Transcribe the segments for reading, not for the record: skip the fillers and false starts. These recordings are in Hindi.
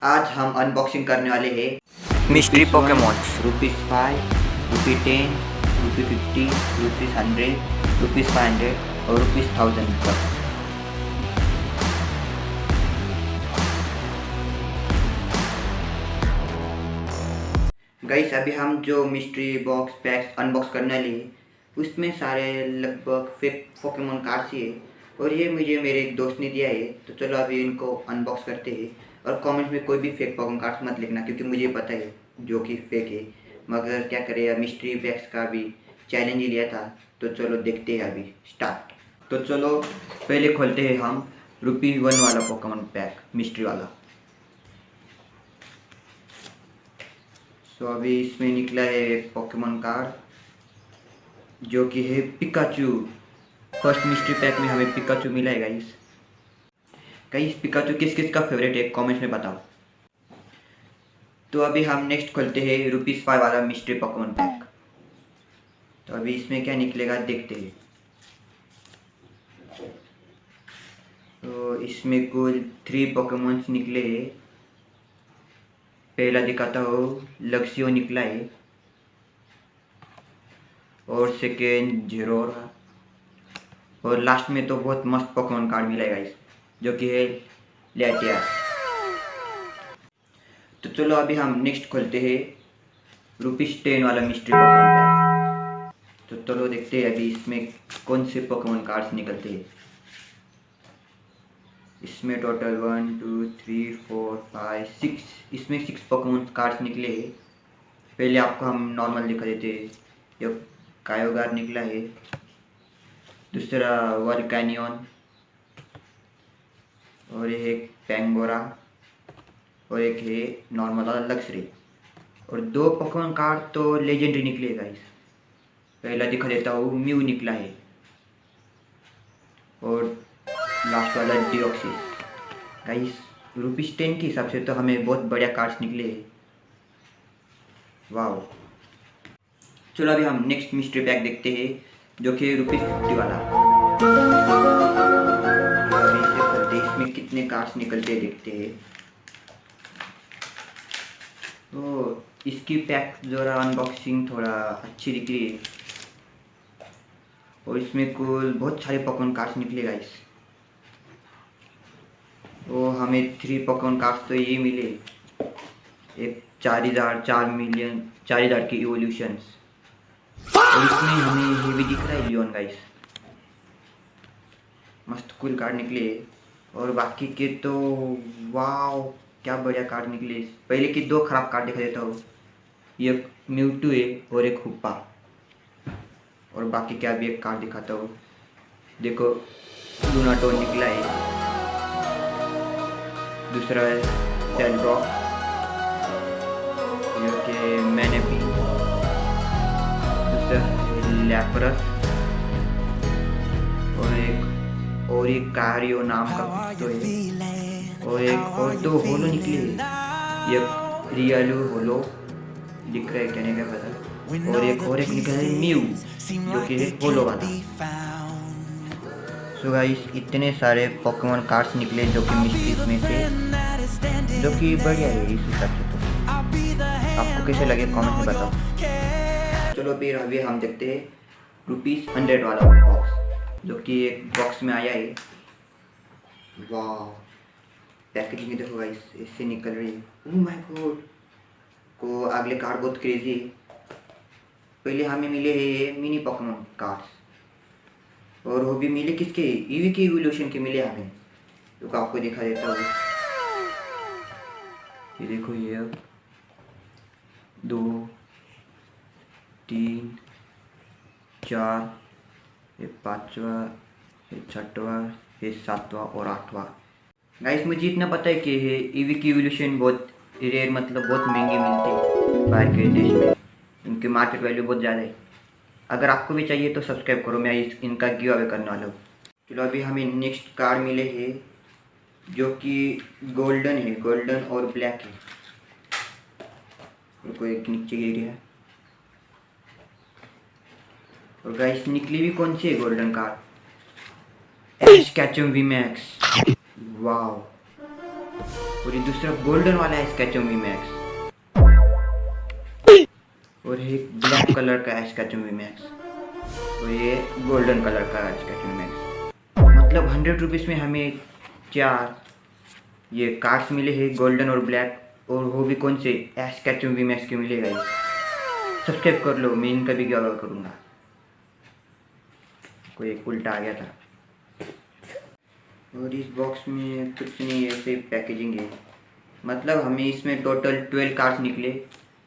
आज हम अनबॉक्सिंग करने वाले हैं मिस्ट्री पोकेमॉन्स। ₹5, ₹10, ₹50, ₹100, ₹500 और ₹1000 तक। गाइस अभी हम जो मिस्ट्री बॉक्स पैक्स अनबॉक्स करने वाले हैं उसमें सारे लगभग फेक पोकेमोन कार्ड्स ही है और ये मुझे मेरे एक दोस्त ने दिया है। तो चलो अभी इनको अनबॉक्स करते हैं और कमेंट में कोई भी फेक पोकेमोन कार्ड्स मत लिखना क्योंकि मुझे पता है जो कि फेक है, मगर क्या करें, मिस्ट्री पैक्स का भी चैलेंज ही लिया था। तो चलो देखते हैं अभी स्टार्ट। तो चलो पहले खोलते हैं हम ₹1 वाला पोकेमोन पैक मिस्ट्री वाला। तो अभी इसमें निकला है एक पोकेमोन कार्ड जो कि है पिकाचू। फर्स्ट मिस्ट्री पैक में हमें पिकाचू मिला है गाइस। गाइस पिकाचू किस किस का फेवरेट है कमेंट्स में बताओ। तो अभी हम नेक्स्ट खोलते हैं ₹5 वाला मिस्ट्री पोकेमोन पैक। तो अभी इसमें क्या निकलेगा देखते हैं। तो इसमें कुल 3 पोकेमोन्स निकले हैं। पहला दिखाता हो लक्सियो निकला है और सेकेंड जीरोरा और लास्ट में तो बहुत मस्त पोकेमोन कार्ड मिलेगा इस जो कि है लैटिया। तो चलो अभी हम नेक्स्ट खोलते हैं ₹10 वाला मिस्ट्री पोकेमोन पैक। तो चलो देखते हैं अभी इसमें कौन से पोकेमोन कार्ड्स निकलते हैं। इसमें टोटल 1 2 3 4 5 6 इसमें 6 पोकेमोन कार्ड्स निकले हैं। पहले आपको हम नॉर्मल दिखा देते हैं। एक कायोगार निकला है, दूसरा वोल्केनियन और एक पेंगोरा और एक है नॉर्मल वाला लक्सरी और 2 पोकेमोन कार्ड तो लेजेंडरी निकले गाइस। पहला दिखा देता हूँ म्यू निकला है और लास्ट वाला डिओक्सिस। गाइस ₹10 के हिसाब से तो हमें बहुत बढ़िया कार्ड्स निकले हैं। वाओ। चलो अभी हम नेक्स्ट मिस्ट्री पैक देखते हैं जो कि ₹50 वाला। अभी इसे खोलते हैं, इसमें कितने कार्ड्स निकलते हैं देखते हैं। तो इसकी पैक जरा अनबॉक्सिंग थोड़ा अच्छी दिख रही है और इसमें कुल बहुत सारे पोकेमोन कार्ड्स निकले गाइस। तो हमें 3 पोकेमोन कार्ड्स तो ये मिले, एक 4,000 की इवोल्यूशंस और इसमें हमें ये भी दिख रहा है लियोन गाइस। मस्त कूल कार्ड निकले और बाकी के तो वाओ क्या बढ़िया कार्ड निकले। पहले की 2 खराब कार्ड दिखा देता हूँ, एक म्यूटू है और एक हुप्पा और बाकी क्या भी एक कार्ड दिखाता हूँ। देखो लूनाटोन निकला है, दूसरा है सेलरॉक, जो कि मैंने भी, दूसरा है लैपरस और एक कारियो नाम का कुछ तो है और एक और 2 होलो निकले हैं। एक रियलू होलो दिख रहा है कहने का पता और एक निकला है म्यू जो कि है होलो वाला। सो गाइस इतने सारे पोकेमोन कार्ड्स निकले जो कि मिस्ट्रीज में से, जो कि बढ़िया है इस हिसाब से। तो आपको कैसे लगे कमेंट में बताओ। चलो फिर अभी हम देखते हैं ₹100 वाला बॉक्स जो कि एक बॉक्स में आया है। वाह पैकेजिंग देखो गाइस इससे निकल रही है। ओह माय गॉड को अगले कार्ड बहुत क्रेजी है। पहले हमें मिले हैं मिनी पोकेमोन कार्ड्स और वो भी मिले किसके, ईवी के इवोल्यूशन के मिले हमें। तो आपको दिखा देता हूँ, ये देखो ये 2 3 4 ये 5वां ये 6वां ये 7वां और 8वां। गाइस मुझे इतना पता है कि ईवी की इवोल्यूशन बहुत रेयर मतलब बहुत महंगे मिलते हैं बाहर के देश में, इनकी मार्केट वैल्यू बहुत ज़्यादा है। अगर आपको भी चाहिए तो सब्सक्राइब करो, मैं इनका गिव अवे करने वाला हूँ। चलो अभी हमें नेक्स्ट कार्ड मिले हैं जो कि गोल्डन है, गोल्डन और ब्लैक है। कोई एक नीचे गिर गया और गाइस निकली भी कौन सी है golden card, Ash Ketchum V max. Wow और ये दूसरा गोल्डन वाला है स्केचो वी मैक्स, और एक ब्लैक कलर का है स्केचो वी मैक्स, और ये गोल्डन कलर का है स्केचो वी मैक्स। मतलब 100 रुपीज़ में हमें 4 ये कार्ड्स मिले हैं, गोल्डन और ब्लैक, और वो भी कौन से स्केचो वी मैक्स के मिलेगा ये। सब्सक्राइब कर लो, मैं इनका भी क्या करूँगा। कोई एक उल्टा आ गया था। और इस बॉक्स में कुछ नहीं, ऐसे पैकेजिंग है। मतलब हमें इसमें टोटल 12 कार्ड्स निकले,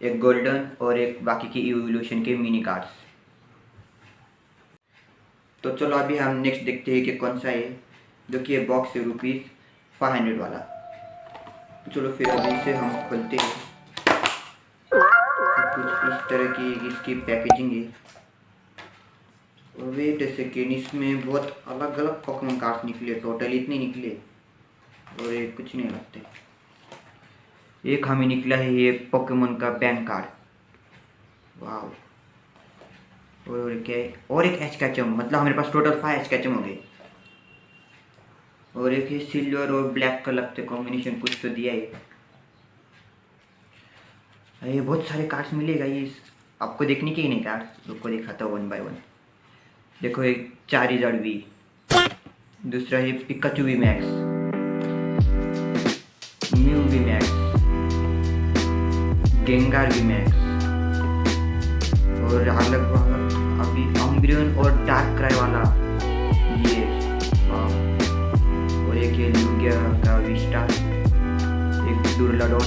एक गोल्डन और एक बाकी की इवोल्यूशन के मिनी कार्ड्स। तो चलो अभी हम नेक्स्ट देखते हैं कि कौन सा है, जो कि ये बॉक्स है ₹500 वाला। तो चलो फिर अभी इसे हम खोलते हैं। कुछ इस तरह की इसकी पैकेजिंग है। और वेट ए सेकेंड, इसमें बहुत अलग अलग पोकेमॉन कार्ड्स निकले, टोटल इतने निकले, और ये कुछ नहीं लगते। एक हमें निकला है ये पोकेमॉन का बैंक कार्ड, वाह। और क्या है, और एक एस्केचम, मतलब हमारे पास टोटल 5 एस्केचम हो गए। और एक है सिल्वर और ब्लैक का लगते कॉम्बिनेशन, कुछ तो दिया है। ये बहुत सारे कार्ड्स मिलेगा ये, आपको देखने के ही नहीं कार्ड्स, रुको दिखाता हूँ 1 बाय 1। देखो एक चार्जर वी, दूसरा है Pikachu V max, Mew V max, Gengar V max, और अलग अभी अम्ब्रियन और डार्क क्राई वाला ये, और एक ये लुगिया का विस्टा, एक डुरलाडोन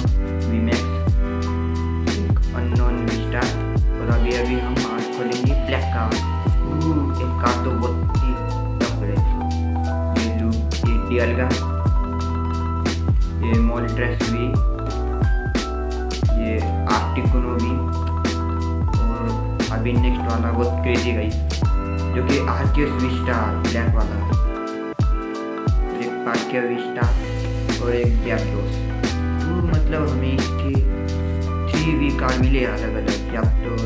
वी मैक्स, एक अननोन विस्टा, और अभी हम आज खोलेंगे ब्लैक का। एक कार्ड तो बहुत ही टफ है, ये डियलगा, ये मोल्ट्रेस भी, ये आर्टिकुनो भी, और अभी नेक्स्ट वाला बहुत क्रेजी गाइस, जो कि आर्कियस विस्टा ब्लैक वाला, एक पार्किया विस्टा और एक जैप्टोस। मतलब हमें इसके 3 कार्ड मिले अलग अलग, जैप्टोस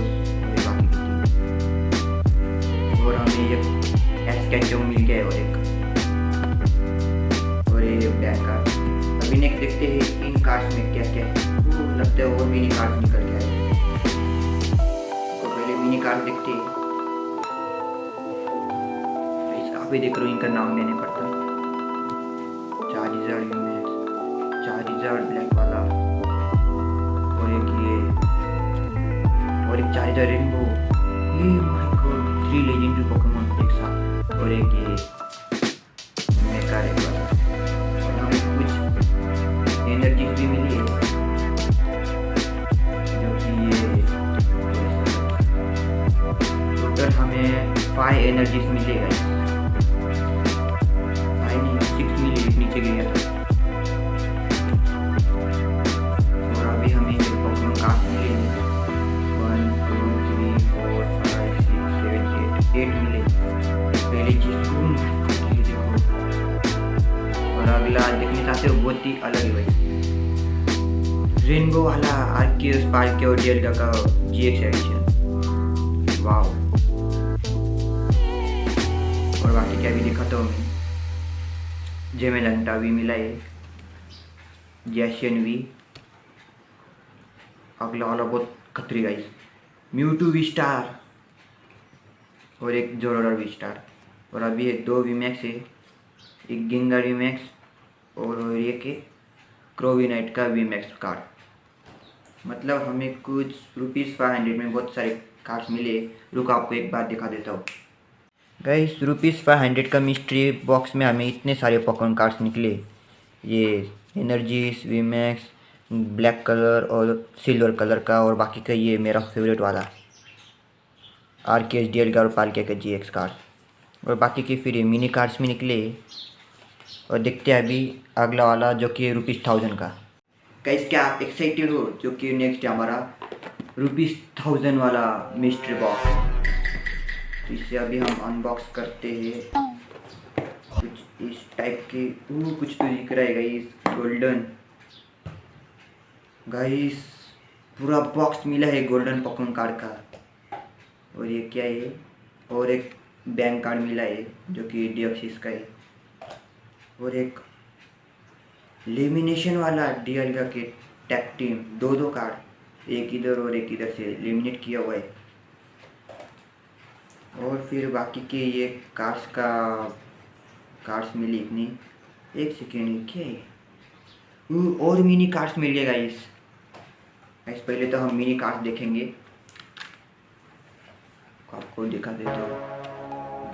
और हमें एक एस्केचो मिल गया, और ये ब्लैक कार्ड। अभी नेक्स्ट देखते हैं इन कार्ड्स में क्या क्या है। लगता है और मिनी कार्ड निकल गया है, तो पहले मिनी कार्ड देखते हैं। इसका अभी देख रहे हो, इनका नाम लेने पड़ता है। चार्जर ब्लैक वाला, और एक चार्जर रेनबो, ये माय गॉड 3 लेजेंडरी पोकेमॉन एक साथ, और एक ये मेकारेक वाला। और हमें कुछ एनर्जी भी मिली है, जो कि ये टोटल हमें 5 एनर्जीज मिलेगा। 5 नहीं 6 मिली, नीचे गया था। और अभी हमें ये पोकेमॉन कार्ड मिले 1 2 3 4 5 6 7 8 मिले। पहली चीज देखो, और अगला देखने चाहते हो बहुत ही अलग है भाई, रेनबो वाला आर्कियस पार्किया और डियलगा का GX एडिशन, वाओ। और बाकी क्या भी दिखाता हूँ मैं, जेमेलंटा भी मिला है, जैशियन भी, अगला वाला बहुत Khatri guys, Mewtwo we star, और एक जोरोडर वी स्टार। और अभी 2 वी मैक्स है, एक गेंगार वी मैक्स, और एक क्रोविनाइट का वी मैक्स कार्ड। मतलब हमें कुछ ₹500 में बहुत सारे कार्ड्स मिले। रुको आपको एक बार दिखा देता हूँ गाइस। ₹500 का मिस्ट्री बॉक्स में हमें इतने सारे पोकेमॉन कार्ड्स निकले, ये energies, V max, black colour और सिल्वर कलर का, और बाकी का ये मेरा फेवरेट वाला आर्कियस, डियलगा और पार्किया का GX कार्ड, और बाकी के फिर ये मिनी कार्ड्स में निकले। और देखते हैं अभी अगला वाला, जो कि ₹1000 का। गाइस क्या आप एक्साइटेड हो, जो कि नेक्स्ट है हमारा ₹1000 वाला मिस्ट्री बॉक्स। तो इसे अभी हम अनबॉक्स करते हैं। कुछ इस टाइप के, कुछ तो दिख रहा है गाइस, गोल्डन। गाइस पूरा बॉक्स मिला है गोल्डन पोकेमॉन कार्ड का। और ये क्या है, और एक बैंक कार्ड मिला है, जो कि डिओक्सिस का है, और एक लेमिनेशन वाला डीएल का किट टैग टीम, दो कार्ड, एक इधर और एक इधर से लेमिनेट किया हुआ है। और फिर बाकी के ये कार्ड्स मिली इतनी। एक सेकेंड, क्या है? और मिनी कार्ड्स मिल गए गाइस। पहले तो हम मिनी कार्ड्स देखेंगे, आपको दिखा देता हूँ,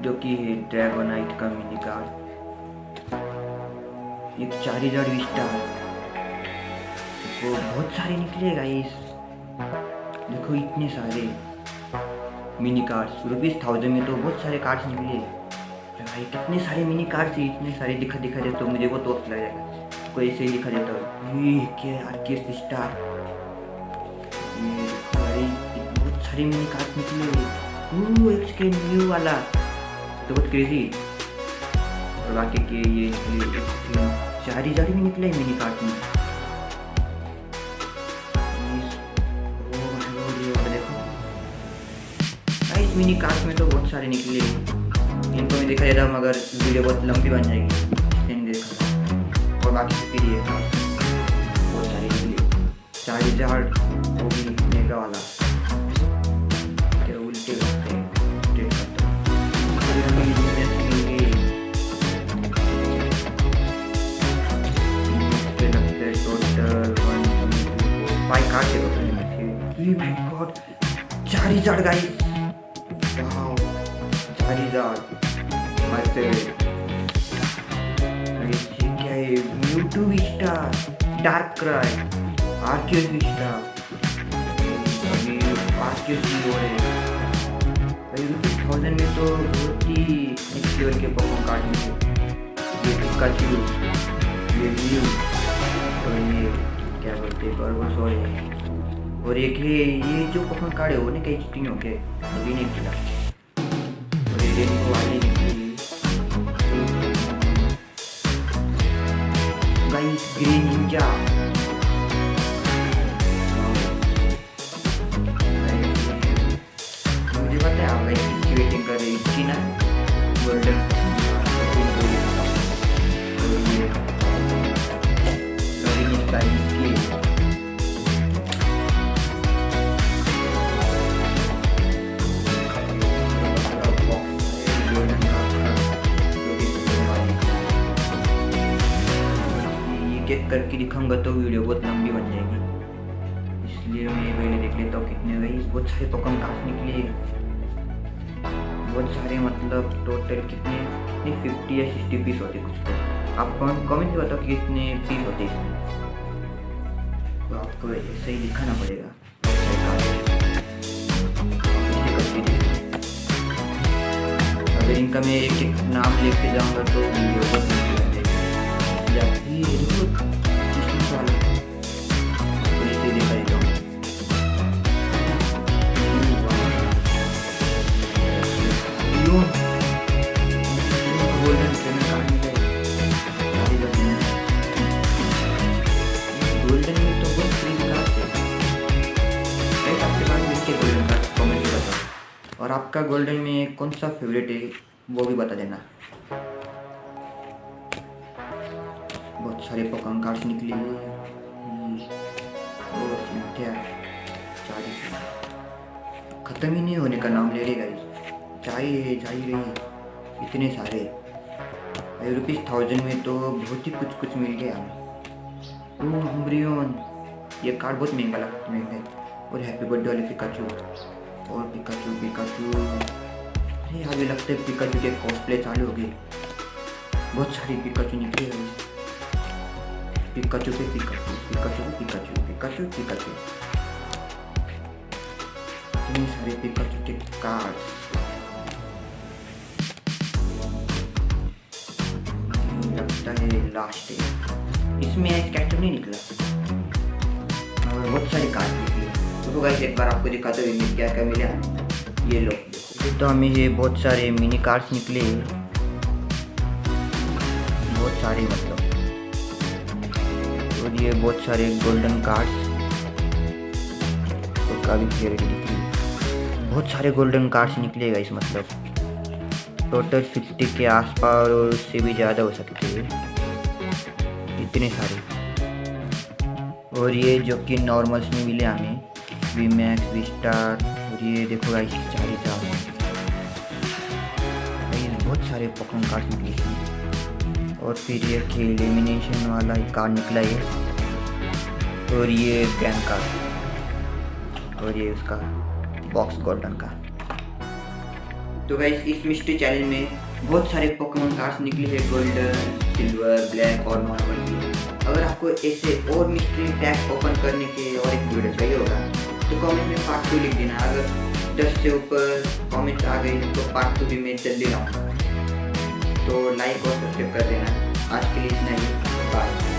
जो कि है ड्रैगोनाइट का मिनी कार्ड। एक चार्जर विस्टा, वो बहुत सारे निकले गाइस। देखो इतने सारे मिनी कार्ड्स, ₹1000 में तो बहुत सारे कार्ड्स निकले भाई। कितने सारे मिनी कार्ड्स, इतने सारे दिखा देता तो मुझे बहुत वक्त लग जाएगा। कोई ऐसे ही दिखा देता हूँ। ये क्या आर्केस्ट स्टार, ये भाई बहुत सारे मिनी कार्ड्स निकले। एक सेकेंड, न्यू वाला तो बहुत क्रेजी। और बाकी के ये 4000 भी निकले मिनी कार्ड में। इस मिनी कार्ड में तो बहुत सारे निकले, इनको मैं दिखा देता हूँ मगर वीडियो बहुत लंबी बन जाएगी, इसलिए देखा। और बाकी फिर ये बहुत सारे निकले। 4000 वो भी मेगा वाला, क्या उल्टे करते हैं, स्ट्रेट करते हैं। टोटल 1 2 3 4 5 कार्ड है। My God, 4000 guys, wow 4000 my favourite. क्या है? Mewtwo Vista, dark cry, Arceus Vista, अभी आर्कियस की हो रहे भाई। ₹1000 में तो बहुत ही नेक्स्ट लेवल के पोकेमॉन कार्ड मिले। ये पिकाचू, ये व्यू, और ये क्या बोलते हैं बर्बोसॉर है। और एक है ये जो पोकेमॉन कार्ड है वो नहीं कहीं चिटिंग हो गए, अभी नहीं खिला। और ये रेनबो वाली निकली गाइस, ग्रीन निंजा। मुझे पता है आप गाइस इसकी वेटिंग कर रहे हैं, इसकी ना गोल्डन। चेक करके दिखाऊंगा तो वीडियो बहुत लंबी बन जाएगी, इसलिए मैं पहले देख लेता हूँ कितने भाई। बहुत सारे पोकेमॉन कार्ड्स निकले, बहुत सारे, मतलब टोटल कितने 50 या 60 पीस होते कुछ तो। आप कमेंट में बताओ कि कितने पीस होते इसमें, तो आपको ऐसे ही दिखाना पड़ेगा। अगर इनका मैं एक एक नाम लेके जाऊँगा तो वीडियो बहुत लंबी बन जाएगी। गोल्डन में तो बहुत फ्री कार्ड है। आपके पास इसके गोल्डन कार्ड कमेंट में बताओ, और आपका गोल्डन में कौन सा फेवरेट है वो भी बता देना। बहुत सारे पोकेमॉन कार्ड्स निकले हैं। खत्म ही नहीं होने का नाम ले रहे गाइस, जा ही रही है इतने सारे। ₹1000 में तो बहुत ही कुछ मिल गया हमें। हम्ब्रियन, ये कार्ड बहुत महंगा है। और हैप्पी बर्थडे वाले पिकाचू, और पिकाचू। अरे अभी लगता है पिकाचू के कॉस्प्ले चालू हो गए। बहुत सारी पिकाचू निकले गाइस। पिकाचू पे पिकाचू। इतने सारे पिकाचू के कार्ड्स। लगता है लास्ट है, इसमें कैरेक्टर नहीं निकला और बहुत सारे कार्ड निकले। तो गाइस एक बार आपको दिखाते हुए क्या क्या मिला। ये लो, तो हमें ये बहुत सारे मिनी कार्ड्स निकले, बहुत सारे मतलब। और ये बहुत सारे गोल्डन कार्ड्स, और काफ़ी क्लियरिटी निकली। बहुत सारे गोल्डन कार्ड्स निकलेगा इस मतलब टोटल 50 के आसपास और उससे भी ज़्यादा हो सकते हैं। इतने सारे। और ये जो कि नॉर्मल्स में मिले हमें, वी मैक्स, वी स्टार, और ये देखो गाइस 4000। बहुत सारे पोकेमॉन कार्ड निकले हैं। और फिर ये एलिमिनेशन वाला कार्ड निकला है, और ये ग्रैंड कार्ड, और ये उसका बॉक्स गोल्डन का। तो गाइस इस मिस्ट्री चैलेंज में बहुत सारे पोकेमॉन कार्ड्स निकले हैं, गोल्डन, सिल्वर, ब्लैक और नॉर्मल भी। अगर आपको ऐसे और मिस्ट्री पैक ओपन करने के और एक वीडियो चाहिए होगा तो कमेंट में पार्ट 2 लिख देना। अगर 10 से ऊपर कमेंट आ गए तो पार्ट 2 भी मैं जल्दी लाऊंगा। तो लाइक और सब्सक्राइब कर देना। आज के लिए इतना ही, बाय।